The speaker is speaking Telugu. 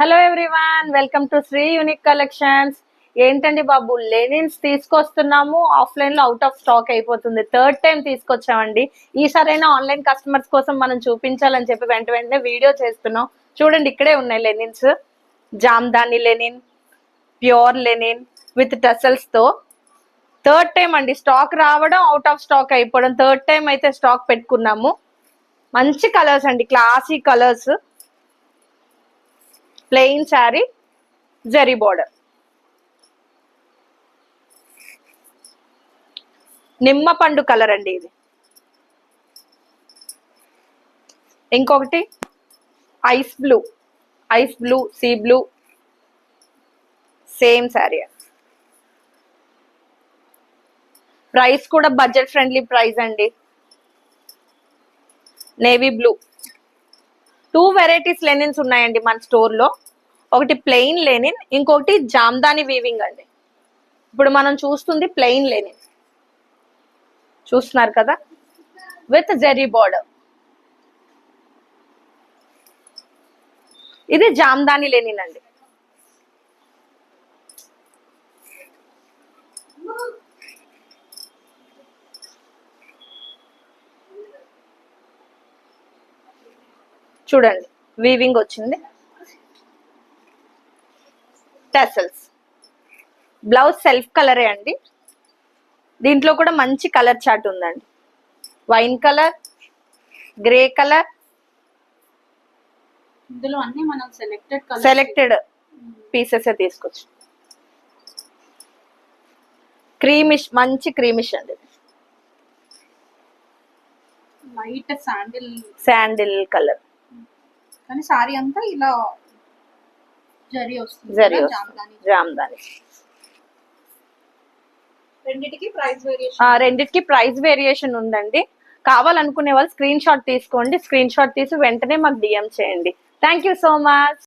Hello everyone, welcome to Shri unique collections. ఏంటండి బాబు, లెనిన్స్ తీసుకొస్తున్నాము, ఆఫ్లైన్ లో అవుట్ ఆఫ్ స్టాక్ అయిపోతుంది. థర్డ్ టైం తీసుకొచ్చామండి. ఈసారైనా ఆన్లైన్ కస్టమర్స్ కోసం మనం చూపించాలని చెప్పి వెంటనే వీడియో చేస్తున్నాం. చూడండి, ఇక్కడే ఉన్నాయి linens. Jamdani linen, pure linen with tassels తో. థర్డ్ టైం అండి, స్టాక్ రావడం, అవుట్ ఆఫ్ స్టాక్ అయిపోవడం. థర్డ్ టైం అయితే స్టాక్ పెట్టుకున్నాము. మంచి కలర్స్ అండి, classy colours. Plain sari, zari border. నిమ్మ పండు కలర్ అండి ఇది. ఇంకొకటి ice blue, ice blue, sea blue, same sari. Price కూడా బడ్జెట్ ఫ్రెండ్లీ ప్రైస్ అండి. Navy blue. 2 వెరైటీస్ లెనిన్స్ ఉన్నాయండి మన స్టోర్ లో. ఒకటి ప్లెయిన్ లెనిన్, ఇంకొకటి జామ్దాని వీవింగ్ అండి. ఇప్పుడు మనం చూస్తుంది ప్లెయిన్ లెనిన్, చూస్తున్నారు కదా, విత్ జెరీ బోర్డర్. ఇది జామ్దాని లెనిన్ అండి. చూడండి, వీవింగ్ వచ్చింది, టెసల్స్. బ్లౌజ్ సెల్ఫ్ కలరే అండి. దీంట్లో కూడా మంచి కలర్ చార్ట్ ఉందండి. Wine colour, grey colour. ఇందులో అన్ని మనం సెలెక్టెడ్ పీసెస్ తీసుకొచ్చు. క్రీమిష్, మంచి క్రీమిష్ అండి. Light sandal colour. కానీ సారీ అంతా ఇలా జరీ వస్తుంది. జామ్దాని. రెండిటికి ప్రైస్ వేరియేషన్ ఉందండి. కావాలనుకునే వాళ్ళు స్క్రీన్ షాట్ తీసుకోండి. స్క్రీన్ షాట్ తీసి వెంటనే మాకు డిఎం చేయండి. Thank you so much.